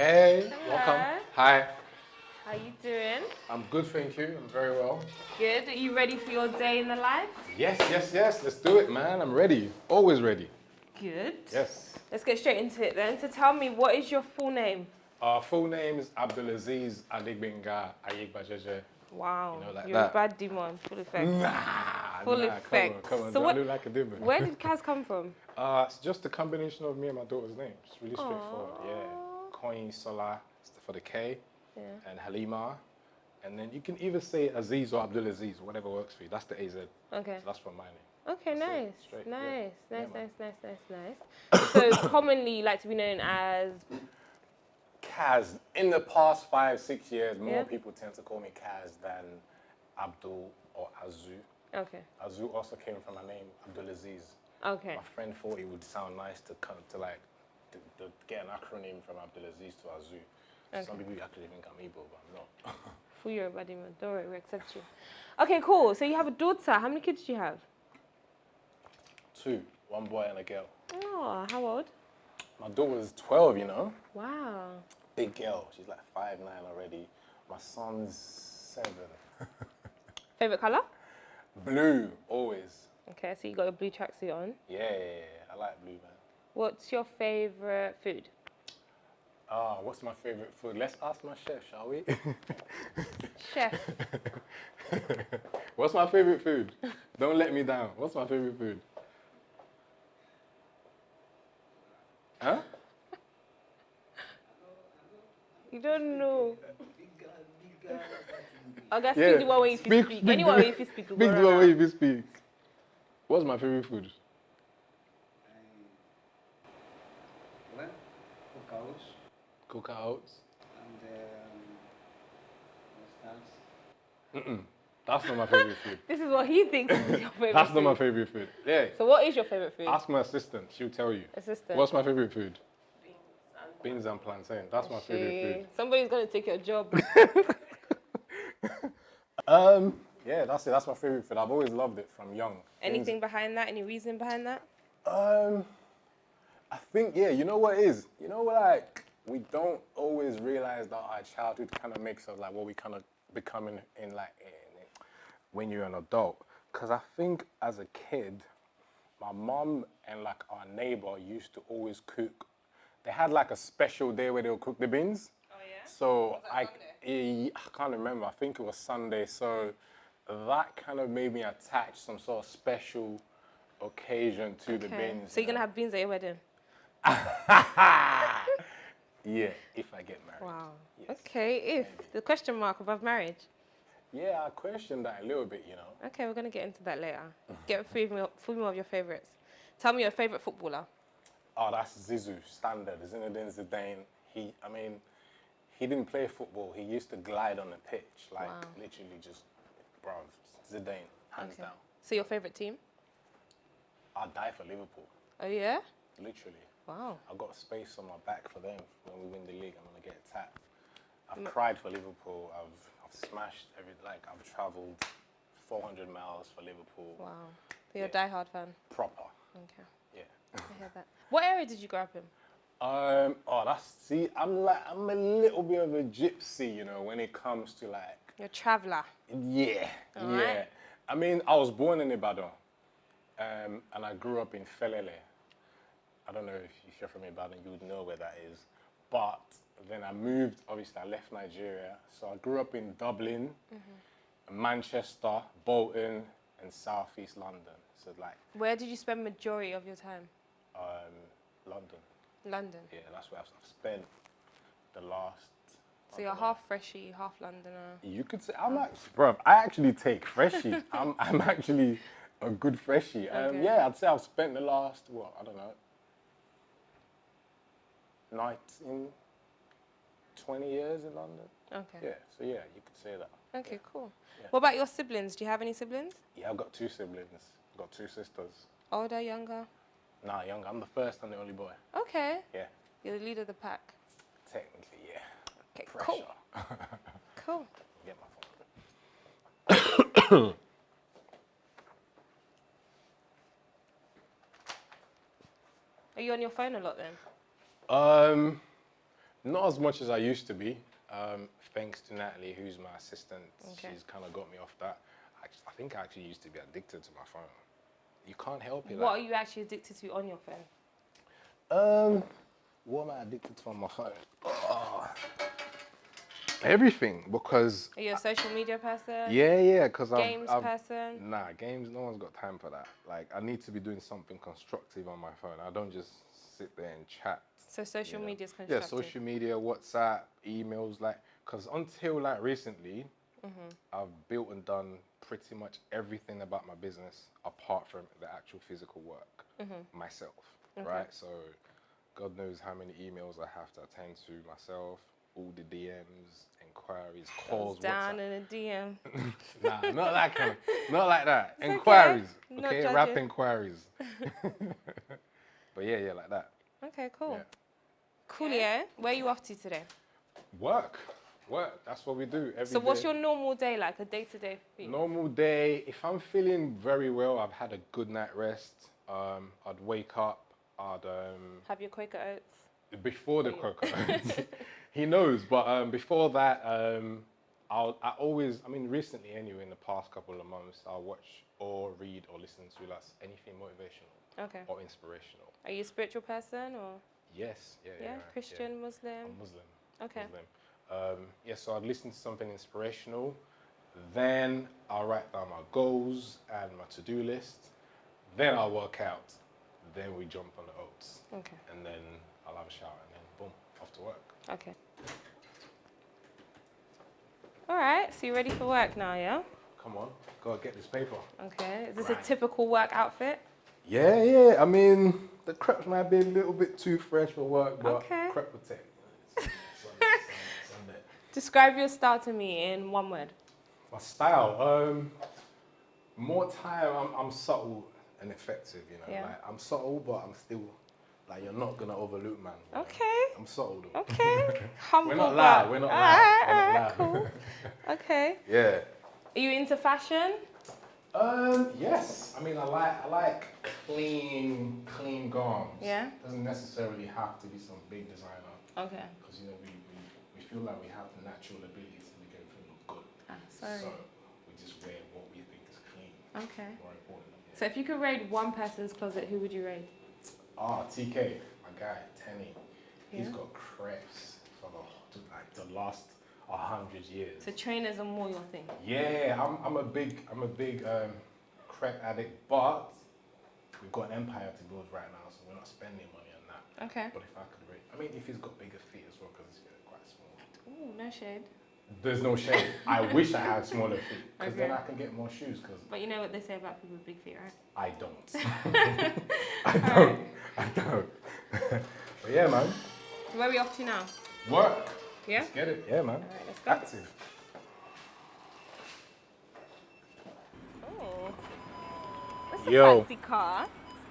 Hey, welcome. Hello. Hi. How you doing? I'm good, thank you. I'm very well. Good. Are you ready for your day in the life? Yes. Let's do it, man. I'm ready. Always ready. Good. Yes. Let's get straight into it then. So tell me, what is your full name? Our full name is Abdulaziz Adigbinga Ayigbajeje. Wow. You know, like You're that. a bad demon. Full effect. Full effect. Come on. So Do what? I look like a demon? Where did Khaz come from? It's just a combination of me and my daughter's name. It's really straightforward. Aww. Yeah. Coin Sola for the K, Yeah. and Halima. And then you can either say Aziz or Abdulaziz, whatever works for you. That's the AZ. Okay. So that's from my name. Okay, That's nice. it, straight, yeah. Nice. Yeah, Nice. So commonly you like to be known as. Khaz. In the past 5-6 years, more Yeah. people tend to call me Khaz than Abdul or Azu. Okay. Azu also came from my name, Abdulaziz. Okay. My friend thought it would sound nice to get an acronym from Abdulaziz to Azu. Okay. Some people actually think I'm Igbo, but I'm not. For you're a bad demon. Don't worry, we accept you. Okay, cool. So you have a daughter. How many kids do you have? 2, 1 boy and a girl. Oh, how old? My daughter's 12, you know. Wow. Big girl. She's like 5'9" already. My son's 7. Favorite color? Blue, always. Okay, so you got a blue tracksuit on. Yeah. I like blue, man. What's your favorite food? What's my favorite food? Let's ask my chef, shall we? Chef. What's my favorite food? Don't let me down. What's my favorite food? Huh? You don't know. I guess Yeah, speak the one way if you speak. Anyone way if you speak. Speak the one way if you speak. What's my favorite food? Well, cookouts Cookouts. and what's else? That's not my favorite food. This is what he thinks is your favorite That's not food. my favorite food. Yeah. So what is your favorite food? Ask my assistant. She'll tell you. Assistant. What's my favorite food? Beans and plantain. That's my favorite food. Somebody's going to take your job. Yeah, that's it. That's my favorite food. I've always loved it from young. Anything behind that? Any reason behind that? I think, yeah, you know what it is? You know what, like, we don't always realize that our childhood kind of makes us like what we kind of become when you're an adult. Because I think as a kid, my mom and like our neighbor used to always cook. They had like a special day where they'll cook the beans. Oh, yeah? So I can't remember. I think it was Sunday. So that kind of made me attach some sort of special occasion to the beans. So you're going to have beans at your wedding? Yeah, if I get married. Wow. Yes, Okay, if. maybe. The question mark above marriage. Yeah, I questioned that a little bit, you know. Okay, we're going to get into that later. Get three more of your favourites. Tell me your favourite footballer. Oh, that's Zizou, standard. Zinedine Zidane. He didn't play football. He used to glide on the pitch, like Wow. literally just, bro, Zidane, hands down. So your favourite team? I'd die for Liverpool, Oh, yeah? literally. Wow. I've got a space on my back for them. When we win the league, I'm gonna get a tap. I've cried for Liverpool. I've smashed I've travelled 400 miles for Liverpool. Wow. So you're a diehard fan? Proper. Okay. Yeah. I hear that. What area did you grow up in? I'm a little bit of a gypsy, you know, when it comes to like. You're a traveller. Yeah. Alright. I mean, I was born in Ibadan, and I grew up in Felele. I don't know if you're from Ibadan, you would know where that is. But then I moved, obviously I left Nigeria. So I grew up in Dublin, Manchester, Bolton, and Southeast London. So like, Where did you spend majority of your time? London. London. Yeah, that's where I've spent the last. So you're half Freshie, half Londoner. You could say I actually take freshie. I'm actually a good freshie. Okay. Yeah, I'd say I've spent the last 20 years in London. Okay. Yeah, so yeah, you could say that. Okay, cool. Yeah. What about your siblings? Do you have any siblings? Yeah, I've got 2 siblings. I've got 2 sisters. Older, younger? Nah, young. I'm the first and the only boy. Okay. Yeah, You're the leader of the pack. technically, yeah. Okay, Pressure. Cool. Get my phone. Are you on your phone a lot then? Not as much as I used to be. Thanks to Natalie, who's my assistant, Okay. she's kind of got me off that. I think I actually used to be addicted to my phone. You can't help it. What are you actually addicted to on your phone? What am I addicted to on my phone? Oh, everything, because Are you a social media person? yeah, because Games I've person? nah, games. No one's got time for that. Like, I need to be doing something constructive on my phone. I don't just sit there and chat. So social you know. media is Yeah, constructive. social media, WhatsApp, emails, like, because until like recently, I've built and done pretty much everything about my business apart from the actual physical work myself, right? So God knows how many emails I have to attend to myself, all the DMs, inquiries, calls, Down WhatsApp. in a DM. Nah, not that kind of, not like that. It's Inquiries, okay. Not okay? judging. Rap inquiries. But yeah, like that. Okay, cool. Yeah. Coolio, where are you off to today? Work. That's what we do every day. So what's your normal day like, a day-to-day for you? Normal day? If I'm feeling very well, I've had a good night rest. I'd wake up. I'd Have your Quaker Oats? before the Quaker Oats. He knows, but before that, I mean, recently anyway, in the past couple of months, I'll watch or read or listen to like anything motivational or inspirational. Are you a spiritual person or? Yes, yeah. Christian, Muslim? I'm Muslim. Okay. Muslim. So I'd listen to something inspirational. Then I'll write down my goals and my to-do list. Then I'll work out. Then we jump on the oats. Okay. And then I'll have a shower and then boom, off to work. Okay. All right, so you're ready for work now, yeah? Come on, gotta get this paper. Okay. Is this Right. a typical work outfit? Yeah. I mean, the crepes might be a little bit too fresh for work, but Okay. crepe protect. Sunday. Describe your style to me in one word. My style, more time. I'm subtle and effective. You know, Yeah. like I'm subtle, but I'm still like you're not gonna overlook, man. you know. Okay. I'm subtle though. Okay. Humble. We're not but- loud. We're not loud. Alright, We're not alright, loud. cool. Okay. Yeah. Are you into fashion? Yes. I mean, I like clean garments. Yeah. Doesn't necessarily have to be some big designer. Okay. Because we feel like we have the natural ability to make everything look good. Sorry. So we just wear what we think is clean. Okay. More important. So if you could raid one person's closet, who would you raid? TK, my guy, Tenny. He's Yeah. got crepes for the last 100 years. So trainers are more your thing. Yeah, I'm a big crepe addict, but we've got an empire to build right now, so we're not spending money on that. Okay. But if I could rate, I mean, if he's got bigger feet as well, because he's quite small. Ooh, no shade. There's no shame. I wish I had smaller feet, because then Okay. I can get more shoes. Because But you know what they say about people with big feet, right? I don't. I don't. But yeah, man. Where are we off to now? Work. Yeah? Let's get it. Yeah, man. All right, let's go. Active. Oh, that's a Yo. fancy car.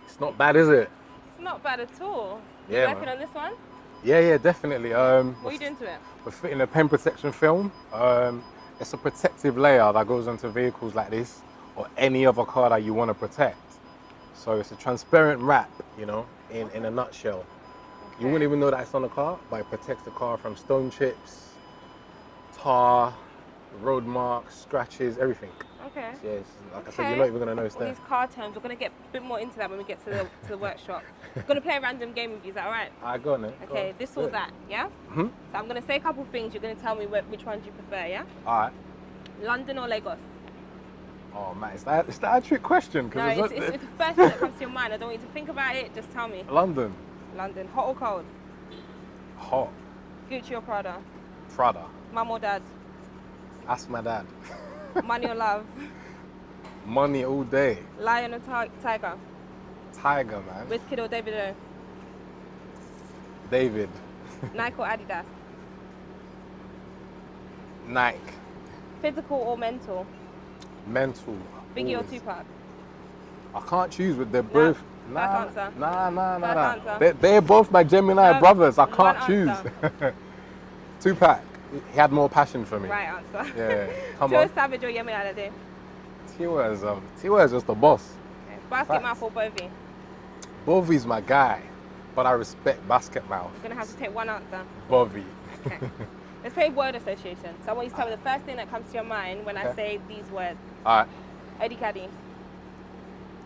It's not bad, is it? It's not bad at all. Yeah, You working man. on this one? Yeah, definitely. What are you doing to it? We're fitting a pen protection film. It's a protective layer that goes onto vehicles like this or any other car that you want to protect. So it's a transparent wrap, you know, in a nutshell. You wouldn't even know that it's on the car, but it protects the car from stone chips, tar, road marks, scratches, everything. Okay. Yes, like I said, you're not even gonna know it's All there. these car terms, we're going to get a bit more into that when we get to the workshop. I'm going to play a random game with you, is that all right? I go on it. Go Okay, on. this or Yeah. that, yeah? Mhm. So I'm going to say a couple things, you're going to tell me which one do you prefer, yeah? All right. London or Lagos? Oh man, is that a trick question? No, it's the first thing that comes to your mind. I don't want you to think about it, just tell me. London, London, hot or cold? hot. Gucci or Prada? Prada. Mum or dad? Ask my dad. Money or love? Money all day. Lion or tiger? Tiger, man. Wizkid or Davido? David. Nike or Adidas? Nike. Physical or mental? Mental. Biggie or always. Tupac? I can't choose, but they're both. First answer. Nah. First answer. They're both my Gemini No, brothers. I one can't choose. answer. Tupac. He had more passion for me. Right answer. Yeah. Come Tiwa on. Savage or Yemi Alade? Tiwa is just a boss. Okay. Basket Facts. Mouth or Bovie? Bovie's my guy. but I respect basketball. You're gonna have to take one answer. Bobby. Okay. Let's play word association. So I want you to tell me the first thing that comes to your mind when I Okay. say these words. All right, Eddie Caddy.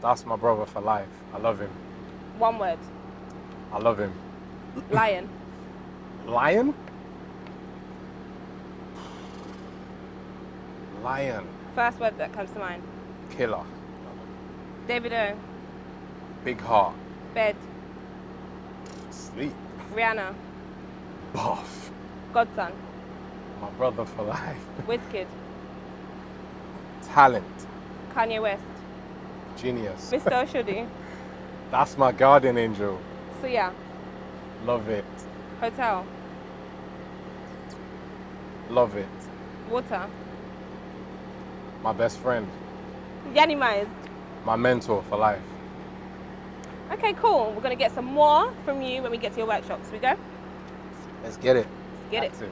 that's my brother for life. I love him. One word. I love him. Lion. Lion? Lion. First word that comes to mind. Killer. David O. Big heart. Bed. Sleep. Rihanna. Buff. Godson. My brother for life. Wizkid. Talent. Kanye West. Genius. Mr. Oshodi. That's my guardian angel. Suya. Love it. Hotel. Love it. Water. My best friend. Yanni Myers. My mentor for life. Okay, cool. We're gonna get some more from you when we get to your workshops. We go? Let's get it. Let's get it. Active.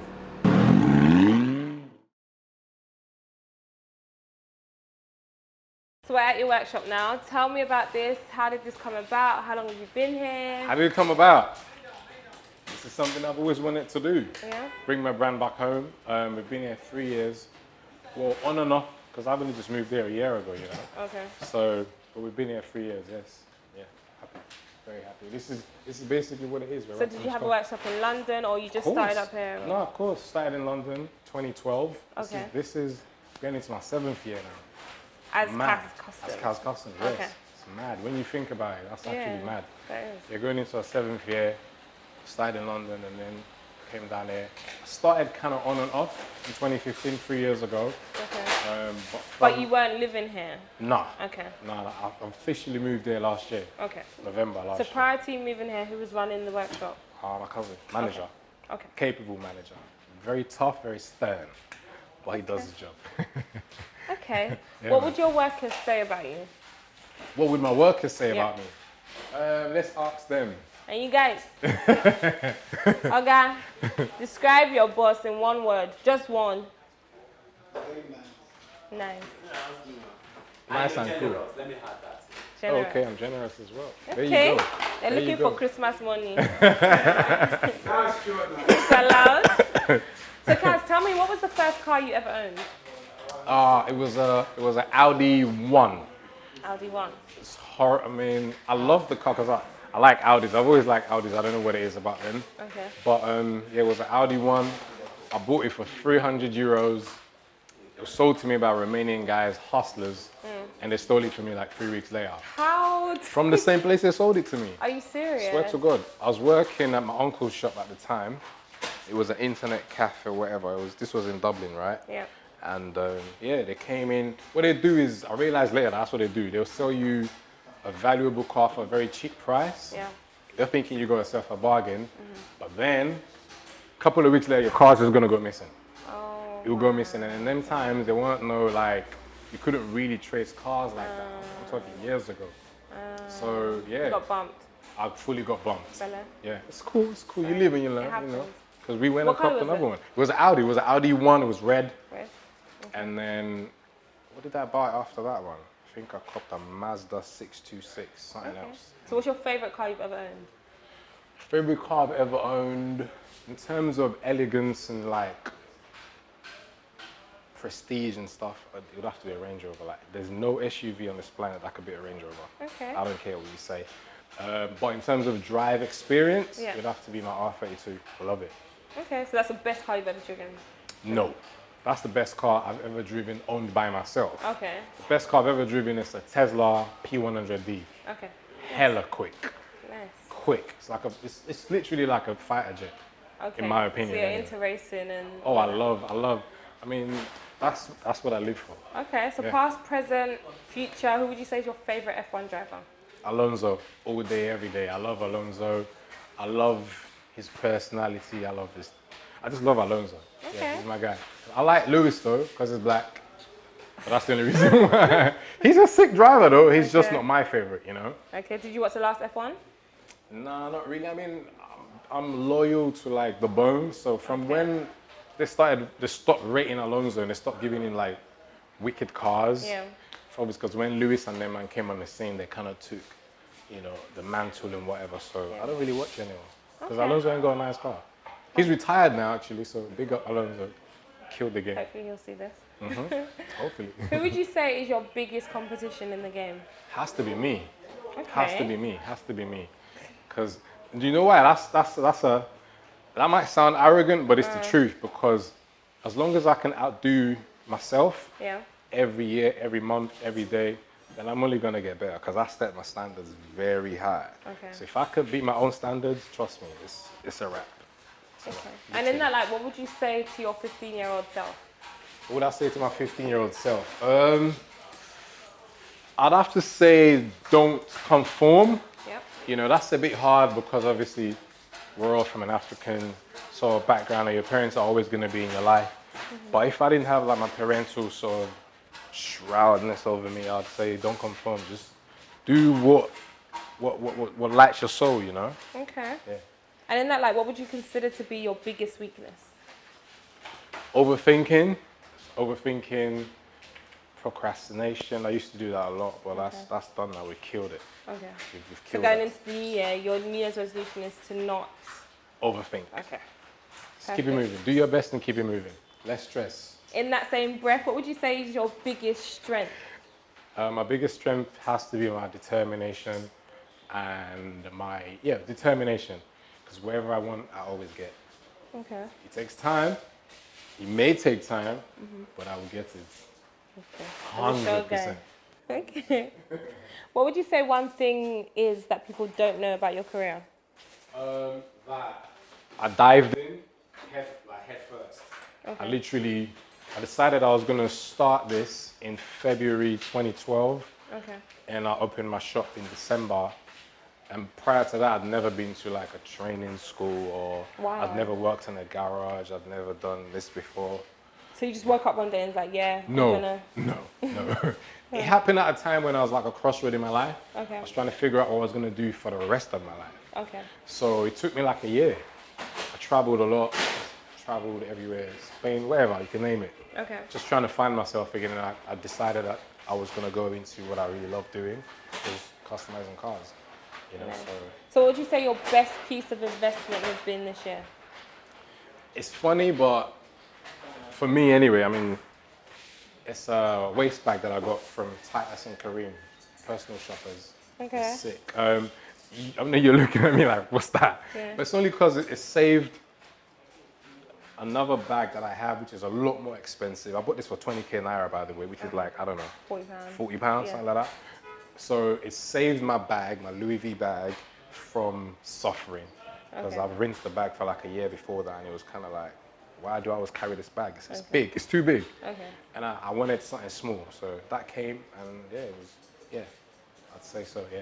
So we're at your workshop now. Tell me about this. How did this come about? How long have you been here? How did it come about? This is something I've always wanted to do. Yeah. Bring my brand back home. We've been here 3 years. Well, on and off, because I've only just moved here a year ago, you know. Okay. So, but we've been here 3 years, yes. Yeah, happy. Very happy. This is basically what it is. So did you have a workshop in London or you just started up here? No, of course. Started in London, 2012. Okay. This is going into my 7th year now. As Mad. Khaz Customs? As Khaz Customs, yes. Okay. It's mad. When you think about it, that's actually mad. That is. You're going into a 7th year, started in London and then came down here. I started kind of on and off in 2015, 3 years ago. Okay. But you weren't living here? No. Okay. No, I officially moved here last year. Okay. November last So year. prior to you moving here, who was running the workshop? My cousin, manager. Okay. Capable manager. Very tough, very stern, but he does his job. Okay. Yeah, What man. would your workers say about you? What would my workers say Yeah. about me? Let's ask them. And you guys, okay, describe your boss in one word, just one. Nice. Nice and cool. Let me have that. Generous. Okay, I'm generous as well. There Okay. you go. They're There looking you for go. Christmas money. That's true. It's allowed. So Khaz, tell me, what was the first car you ever owned? It was an Audi 1. Audi 1. It's hard. I mean, I love the car because I like Audis. I've always liked Audis. I don't know what it is about them. Okay. But yeah, it was an Audi 1. I bought it for 300 euros. It was sold to me by Romanian guys, hustlers, and they stole it from me like 3 weeks later. How? From the same place they sold it to me. Are you serious? Swear to God. I was working at my uncle's shop at the time. It was an internet cafe or whatever. This was in Dublin, right? Yeah. And yeah, they came in. What they do is, I realized later that's what they do. They'll sell you a valuable car for a very cheap price. Yeah. They're thinking you got yourself a bargain, but then a couple of weeks later, your car's just gonna go missing. Oh. It will go missing, and in them times there weren't no like, you couldn't really trace cars like that. I'm talking years ago. So yeah, You got bumped. I fully got bumped. Fella. Yeah, it's cool. It's cool. You live and you learn, you know. happens. Because we went What and colour copped was another it? one. It was an Audi. It was an Audi 1. It was red. Right. And then, what did I buy after that one? I think I copped a Mazda 626, something else. So what's your favorite car you've ever owned? Favorite car I've ever owned, in terms of elegance and like prestige and stuff, it would have to be a Range Rover. Like, there's no SUV on this planet that could be a Range Rover. Okay. I don't care what you say. But in terms of drive experience, Yeah. it would have to be my R32. I love it. Okay, so that's the best car you've ever driven. No, that's the best car I've ever driven owned by myself. Okay. The best car I've ever driven is a Tesla P100D. Okay. Hella quick. Nice. Quick. It's like it's literally like a fighter jet. Okay. In my opinion, So you're anyway. into racing and. Oh, I mean, that's what I live for. Okay, so Yeah. past, present, future. Who would you say is your favorite F1 driver? Alonso, all day, every day. I love Alonso. I love his personality. I just love Alonso. Okay. Yeah, he's my guy. I like Lewis though, because he's black. But that's the only reason why. He's a sick driver though. He's just Okay. not my favorite, you know? Okay, did you watch the last F1? No, not really. I mean, I'm loyal to like the bone. So from when they stopped rating Alonso and they stopped giving him like wicked cars. Yeah. Probably because when Lewis and them man came on the scene, they kind of took you know, the mantle and whatever. So Yeah. I don't really watch anymore because Okay. Alonso ain't got a nice car. He's retired now, actually. So big up Alonso. Killed the game. Hopefully he'll see this. Hopefully. Who would you say is your biggest competition in the game? Has to be me. Okay. Has to be me. Has to be me. Because do you know why? That might sound arrogant, but it's the truth. Because as long as I can outdo myself Yeah. every year, every month, every day, then I'm only gonna get better. Because I set my standards very high. Okay. So if I could beat my own standards, trust me, it's a wrap. Okay. And in that, like, what would you say to your 15-year-old self? What would I say to my 15-year-old self? I'd have to say don't conform. Yep. You know, that's a bit hard because obviously we're all from an African sort of background and your parents are always going to be in your life. But if I didn't have like my parental sort of shroudness over me, I'd say don't conform. Just do what lights your soul, you know? Okay. Yeah. And in that, like, what would you consider to be your biggest weakness? Overthinking, procrastination. I used to do that a lot, but that's done now. We killed it. Okay. We've So killed going it. into the year, your New Year's resolution is to not... Overthink. Okay. Just keep it moving. Do your best and keep it moving. Less stress. In that same breath, what would you say is your biggest strength? My biggest strength has to be my determination and determination. Because wherever I want, I always get. Okay. It takes time. It may take time, but I will get it. Okay. 100%. Okay. What would you say one thing is that people don't know about your career? That I dived in head first. Okay. I decided I was going to start this in February 2012 Okay. and I opened my shop in December. And prior to that, I'd never been to like a training school or Wow. I'd never worked in a garage. I'd never done this before. So you just woke up one day and was like, yeah, No, I'm gonna... no. It happened at a time when I was like a crossroad in my life. Okay. I was trying to figure out what I was going to do for the rest of my life. Okay. So it took me like a year. I traveled a lot, traveled everywhere, Spain, wherever, you can name it. Okay. Just trying to find myself again, and I decided that I was going to go into what I really love doing, which was customizing cars. You know, Nice. so So what would you say your best piece of investment has been this year? it's funny, but for me anyway, I mean, it's a waist bag that I got from Titus and Kareem, personal shoppers. Okay. It's sick. I know you're looking at me like, what's that? Yeah. But it's only because it saved another bag that I have, which is a lot more expensive. I bought this for 20k naira, by the way, which is like, I don't know, £40. £40, Yeah. something like that. So it saved my bag, my Louis V bag, from suffering. Because Okay. I've rinsed the bag for like a year before that, and it was kind of like, why do I always carry this bag? It's Okay. big, it's too big. Okay. And I wanted something small, so that came, and I'd say so, yeah.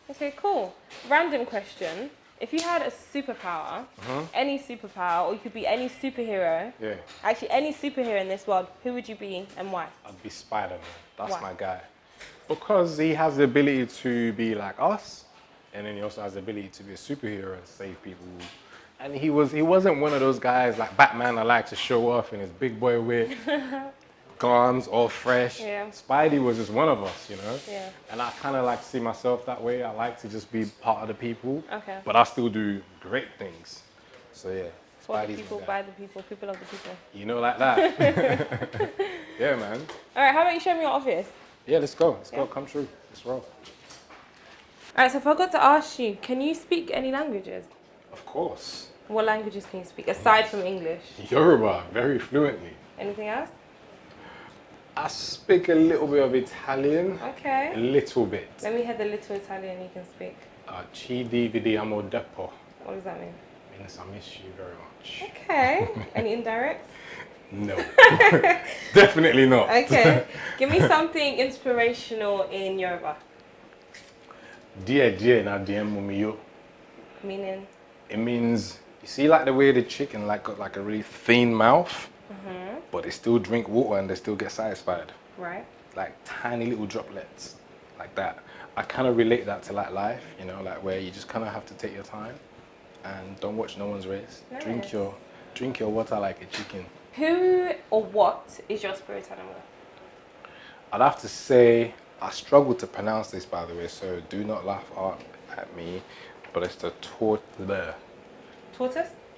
Okay, cool. Random question. If you had a superpower, any superpower, or you could be any superhero, Yeah, actually any superhero in this world, who would you be and why? I'd be Spider-Man. That's Why? my guy. Because he has the ability to be like us, and then he also has the ability to be a superhero and save people. And he wasn't one of those guys like Batman that like to show off in his big boy wig, guns all fresh. Yeah. Spidey was just one of us, you know? Yeah. And I kind of like to see myself that way. I like to just be part of the people, Okay. but I still do great things. So yeah, For the Spidey's people, my guy. by the people, people of the people. You know, like that. Yeah, man. All right, how about you show me your office? Yeah, let's go. Let's go. Yeah. Come true. Let's roll. All right, so I forgot to ask you, can you speak any languages? Of course. What languages can you speak, aside from English? Yoruba, very fluently. Anything else? I speak a little bit of Italian. A Okay. little bit. Let me hear the little Italian you can speak. Ci dividiamo dopo. What does that mean? Means I miss you very much. Okay. Any indirects? No. Definitely not. Okay. Give me something inspirational in Yoruba. Die die na diemo mio. Meaning? It means, you see like the way the chicken like got like a really thin mouth, but they still drink water and they still get satisfied. Right. Like tiny little droplets, like that. I kind of relate that to like life, you know, like where you just kind of have to take your time and don't watch no one's race. Nice. Drink your water like a chicken. Who or what is your spirit animal? I'd have to say, I struggle to pronounce this by the way, so do not laugh at at me, but it's the Tortoise?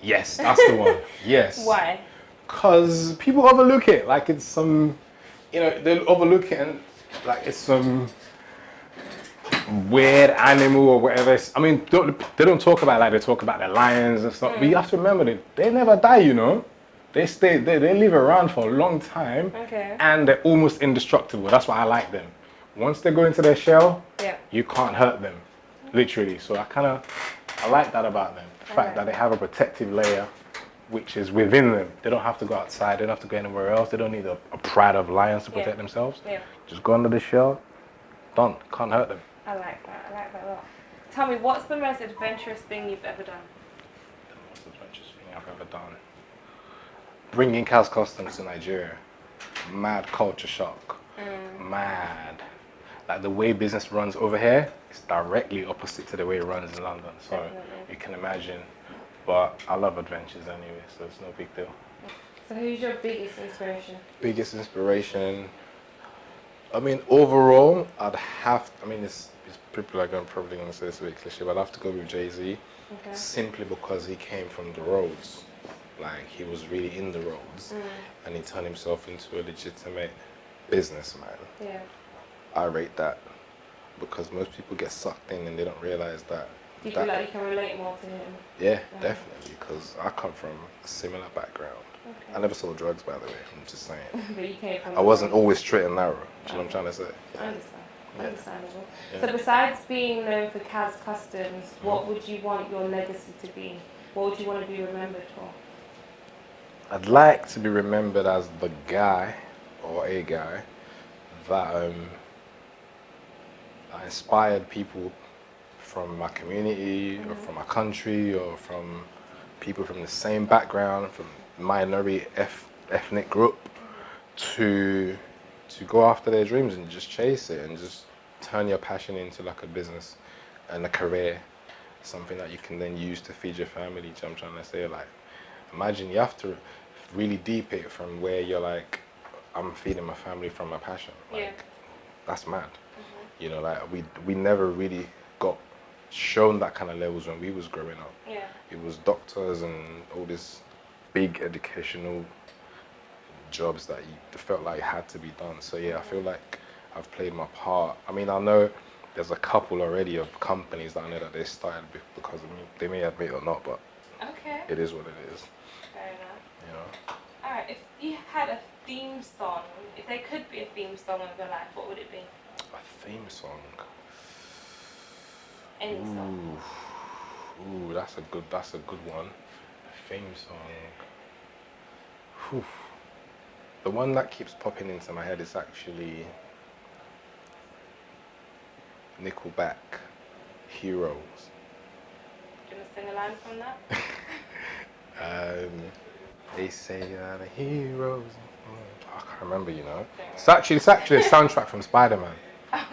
Yes, that's the one. Yes. Why? Because people overlook it like it's some, they'll overlook it and like it's some weird animal or whatever. I mean, they don't talk about it like they talk about the lions and stuff. But you have to remember they never die, They live around for a long time. Okay. And they're almost indestructible. That's why I like them. Once they go into their shell, Yeah. you can't hurt them, literally. So I like that about them. The fact that they have a protective layer which is within them. They don't have to go outside. They don't have to go anywhere else. They don't need a pride of lions to protect themselves. Yeah. Just go under the shell. Done. Can't hurt them. I like that. I like that a lot. Tell me, what's the most adventurous thing you've ever done? The most adventurous thing I've ever done. Bringing Khaz customs to Nigeria. Mad culture shock. Mad. Like the way business runs over here is directly opposite to the way it runs in London. So you can imagine. But I love adventures anyway, so it's no big deal. So who's your biggest inspiration? Biggest inspiration? I mean, overall, it's people are probably going to say this a bit cliche, but I'd have to go with Jay-Z. Okay. Simply because he came from the roads. Like, he was really in the roads. And he turned himself into a legitimate businessman. Yeah. I rate that. Because most people get sucked in and they don't realize that. Do you feel like you can relate more to him? Yeah, definitely. Because I come from a similar background. Okay. I never sold drugs, by the way. I'm just saying. But you came from I wasn't always straight and narrow. Do you know what I'm trying to say? I understand. Yeah. Understandable. Yeah. So besides being known for Khaz Customs, what would you want your legacy to be? What would you want to be remembered for? I'd like to be remembered as the guy, or a guy, that I inspired people from my community, or from my country, or from people from the same background, from minority ethnic group, to go after their dreams and just chase it and just turn your passion into like a business and a career, something that you can then use to feed your family. Do you know what I'm trying to say? Like, imagine you have to really deep it from where you're like, I'm feeding my family from my passion. Like, that's mad. You know, like we never really got shown that kind of levels when we was growing up. Yeah. It was doctors and all this big educational jobs that you felt like had to be done. So yeah, I feel like I've played my part. I mean, I know there's a couple already of companies that I know that they started because of me. They may admit it or not, but it is what it is. Fair enough. You know. All right. If you had a theme song, if there could be a theme song of your life, what would it be? A theme song. Any song. Ooh, that's a good one. A theme song. Whew. The one that keeps popping into my head is actually Nickelback, Heroes. Do you want to sing a line from that? They say you're the heroes. I can't remember, you know. It's actually a soundtrack from Spider-Man.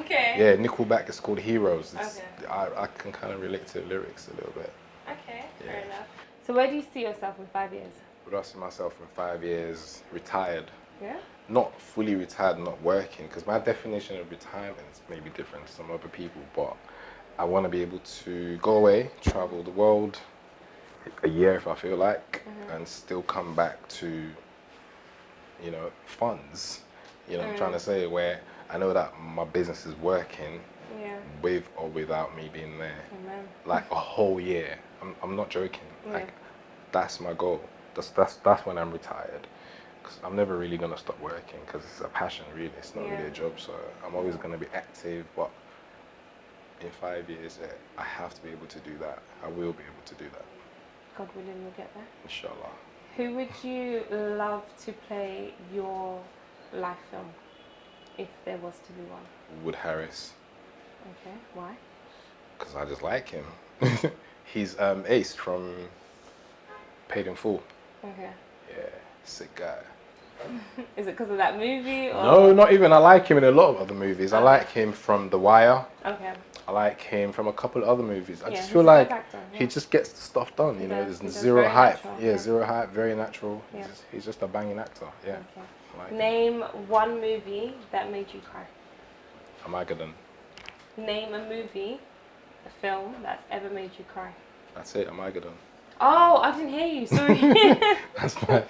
Okay. Yeah, Nickelback is called Heroes. Okay. I can kind of relate to the lyrics a little bit. Okay, Yeah. fair enough. So where do you see yourself in 5 years? But I see myself in 5 years retired. Yeah? Not fully retired, not working, because my definition of retirement is maybe different to some other people, but I want to be able to go away, travel the world, a year if I feel like, and still come back to, you know, funds. You know what I'm trying to say, where I know that my business is working with or without me being there. Amen. Like a whole year. I'm not joking. Yeah. Like, that's my goal. That's when I'm retired. Cause I'm never really gonna stop working because it's a passion, really. It's not really a job. So I'm always gonna be active. But in 5 years, I have to be able to do that. I will be able to do that. God willing, we'll get there. Inshallah. Who would you love to play your life film, if there was to be one? Wood Harris. Okay, why? Because I just like him. He's Ace from Paid in Full. Okay. Yeah, sick guy. Is it because of that movie? Or? No, not even. I like him in a lot of other movies. I like him from The Wire. Okay. I like him from a couple of other movies. I just he's feel a like good actor, he just gets the stuff done. You know, does. He there's does zero very hype. natural, Zero hype, very natural. Yeah. He's just a banging actor. Yeah. Okay. I like him. Name one movie that made you cry. Armageddon. Name a movie a film that's ever made you cry. That's it. Am I good on? Oh, I didn't hear you. Sorry. That's fine.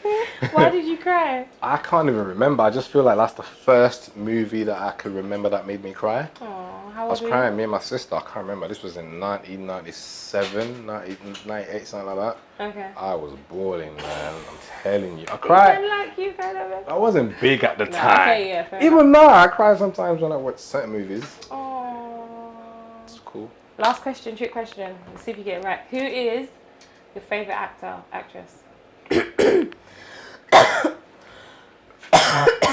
Why did you cry? I can't even remember. I just feel like that's the first movie that I could remember that made me cry. Oh, how I was old were crying, you? me and my sister. I can't remember. This was in 1997, 1998, something like that. Okay. I was bawling, man. I'm telling you. I I cried. like you, kind of. I wasn't big at the No, time. okay, yeah, fair Even now, I cry sometimes when I watch certain movies. Oh. It's cool. Last question, trick question. Let's see if you get it right. Who is your favorite actor, actress?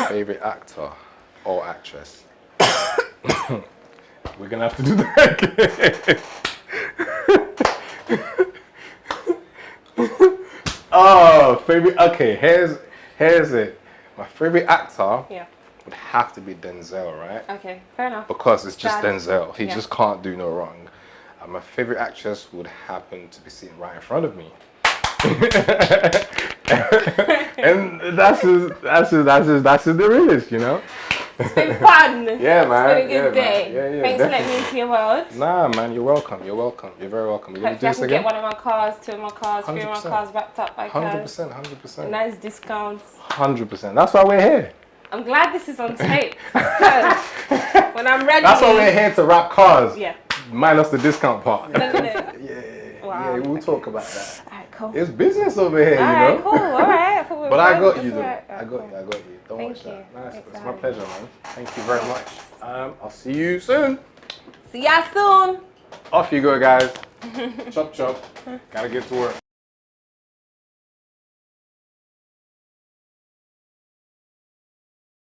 Favorite actor or actress? We're gonna have to do that again. Oh, favorite. Okay, here's it. My favorite actor Yeah. would have to be Denzel, right? Okay, fair enough. Because it's just Sad. Denzel. He Yeah. just can't do no wrong. And my favorite actress would happen to be sitting right in front of me. And that's just the realest, you know? It's been fun. Yeah, man. It's been a good day. Yeah, Thanks for letting me into your world. Nah, man, you're welcome. You're welcome. You're very welcome. You want to do Hopefully I this can again? get one of my cars, 2 of my cars, 3 of my 100%. cars wrapped up by Khaz. 100%, 100%. Nice discounts. 100%. That's why we're here. I'm glad this is on tape. So, when I'm ready. That's why we're here to wrap cars. Yeah. Minus the discount part. No, no, no. Yeah, Wow, we'll okay. talk about that. Alright, cool. It's business over here, you Alright, know. cool. Alright. I thought we were But I friends. got you That's though. alright. I got you. I got you. Don't Thank watch you. that. Nice. Thanks It's for my having pleasure, man. Thank you very much. I'll see you soon. See ya soon. Off you go, guys. Chop chop. Gotta get to work.